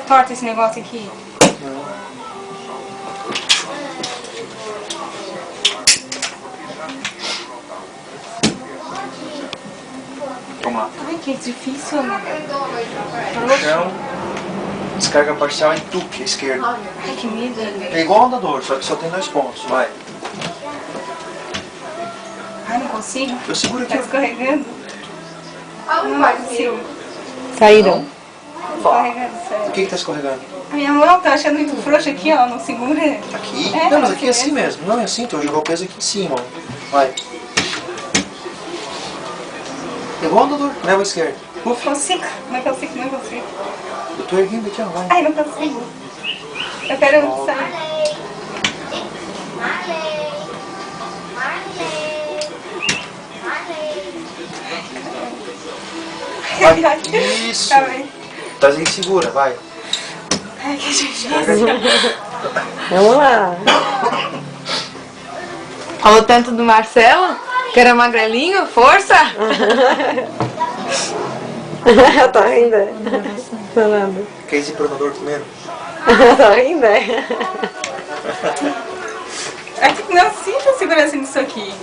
torto esse negócio aqui. Vamos lá. Ai, que difícil, mano. Chão. Descarga parcial em tuque, esquerda. Ai, que medo. É igual ao andador, só que só tem 2 pontos. Vai. Ai, não consigo. Eu seguro aqui. Tá escorregando. Não consigo. Saíram. Escorregando, O sério. que tá escorregando? A minha mão tá achando muito frouxa aqui, ó. Não segura. Aqui? É, Não, mas assim aqui é assim mesmo. Não, é assim, tu vai jogar o peso aqui em cima, ó. Vai. Igual ao andador, leva a esquerda. Não consigo. Não consigo, não consigo. Eu tô erguendo aqui, ó. Vai. Ai, não consigo. Eu quero sair. Vai. Isso. Tá bem. Trazinho segura, vai. Ai, que difícil. Vamos lá. Falou tanto do Marcelo, que era magrelinho, força! Tá rindo. Falando. Quer ir pro andador primeiro? Tá rindo. É que não sinto segurança nisso aqui.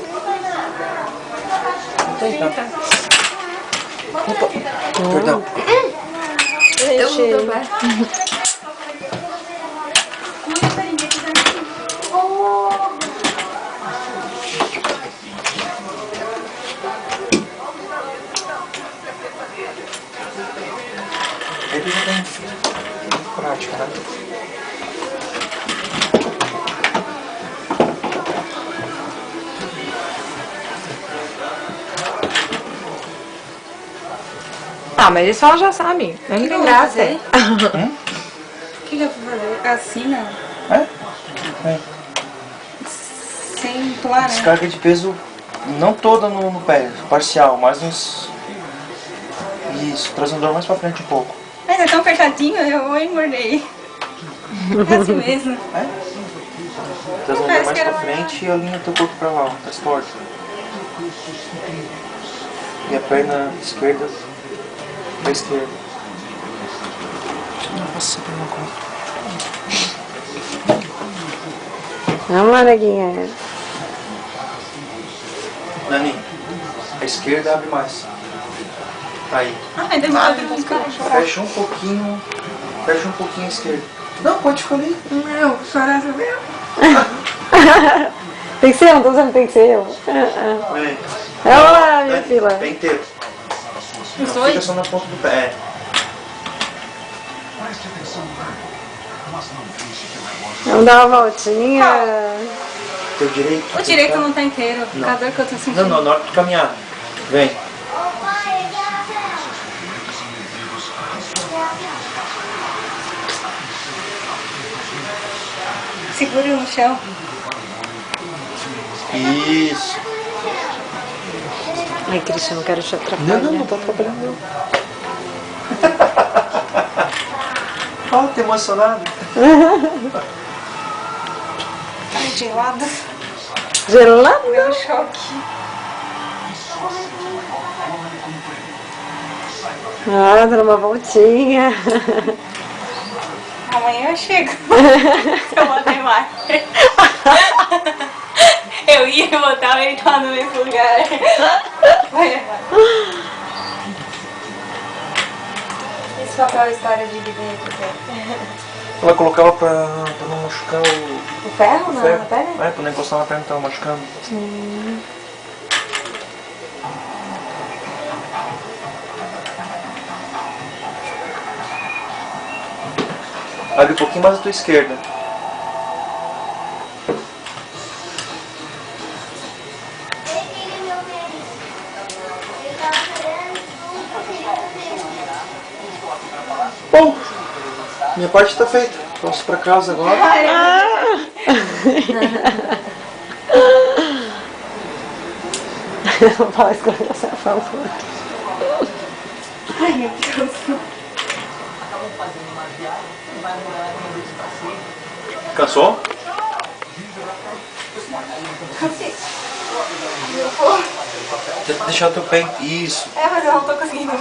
Eita. Perdão. Gente. Ele já tem prática, né? Ah, mas eles já sabem. Não que tem eu graça. vou O que eu vou fazer? Assim, não. É? É. Sem pular, né? Descarga de peso não toda no pé, parcial, mas uns... Isso, traz o andador mais pra frente um pouco. Mas é tão apertadinho, eu vou engordei. É assim mesmo. É? Traz o andador Parece mais que pra era frente e alinha teu corpo pra lá, ó, mais forte. E a perna esquerda pra esquerda. Nossa, tem uma coisa. Vamos lá, neguinha. Nani, a esquerda abre mais. Aí. Ai, demora depois que eu vou chorar. Fecha um pouquinho a esquerda. Não, pode ficar ali. Meu, chorar, você viu? Tem que ser eu, não tô dizendo que tem que ser eu. Vem. Vamos lá, minha Dani, filha. Pé inteiro. Não, Os dois? fica só na ponta do pé. É. Vamos dar uma voltinha. Teu direito. O direito não tá inteiro. A dor que eu tô sentindo. Não, na hora de caminhar. Vem. Segura no chão. Isso. Ai, Cristian, não quero te atrapalhar. Não tá atrapalhando não. Ó, tá emocionado. Ai, gelado. Gelado? Meu choque. Ah, dando uma voltinha. Amanhã eu chego. Eu vou levar. Eu ia botar ele lá no mesmo lugar. Vai levar. Esse papel é história de vida. Ela colocava pra não machucar o O ferro na ferro. perna? É, pra não encostar na perna que tava machucando. Abre um pouquinho mais a tua esquerda. Bom, minha parte está feita. Posso ir pra casa agora. Não pode escorrer essa falta. Ai, meu Deus. Cansou? Tenta deixar o teu pé. Isso. É, mas eu não tô conseguindo.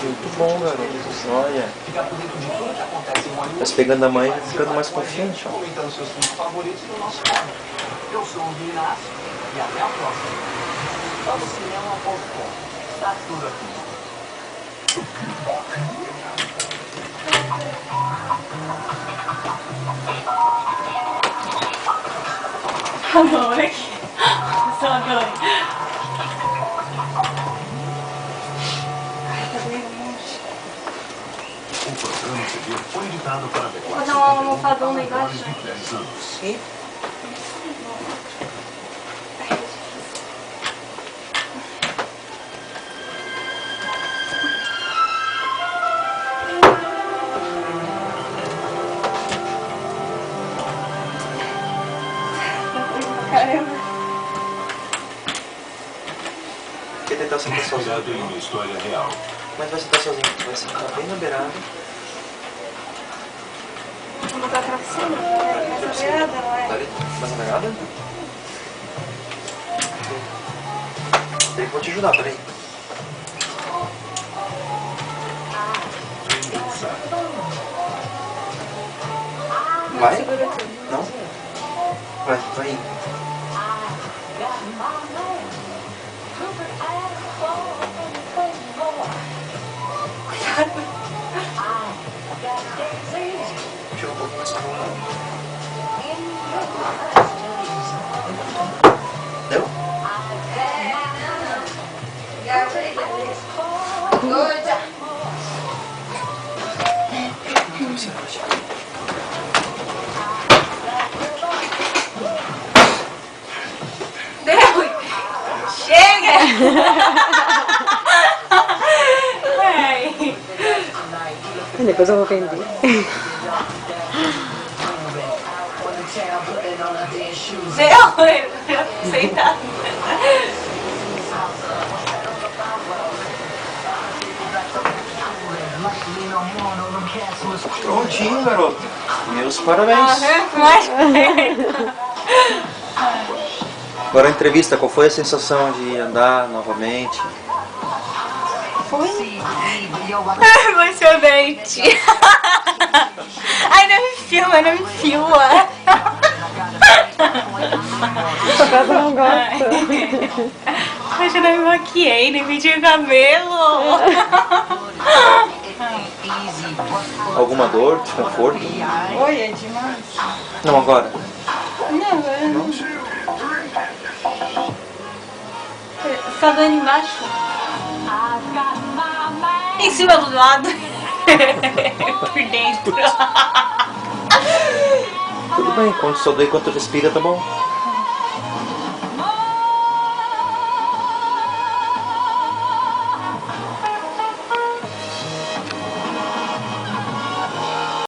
Muito bom, garoto. Olha. Tá se pegando a mãe e ficando mais confiante, ó. Eu sou o Inácio e até a próxima. Cinema.com. Está tudo aqui. Olha aqui. Só dois. O programa a seguir foi editado para adequar Vou dar uma almofadona lá embaixo. de 10 anos. Sim. Caramba. Quer tentar sentar sozinho? Baseado em uma história real. Mas vai sentar sozinho. Vai sentar bem na beirada. Vou botar pra cima. Essa beirada, não é? Tá ali? Mais na beirada? Tem que vou te ajudar, peraí. Vai? Segura tudo. Não? Vai indo. Tira um pouco mais pra lá. Deu? Deu! Chega! Ai. Depois eu vou vender. Deu! Sentado. Prontinho, garoto. Meus parabéns. Agora a entrevista, qual foi a sensação de andar novamente? Emocionante. Ai, não me filma, não me filma. Essa casa eu não gosto. Ai, já não me maquiei, nem pedi o cabelo. Alguma dor, desconforto? Oi, é demais. Não, agora. Não, tá doendo embaixo? Em cima do lado. Por dentro. Tudo bem, quando só doer, enquanto respira, tá bom.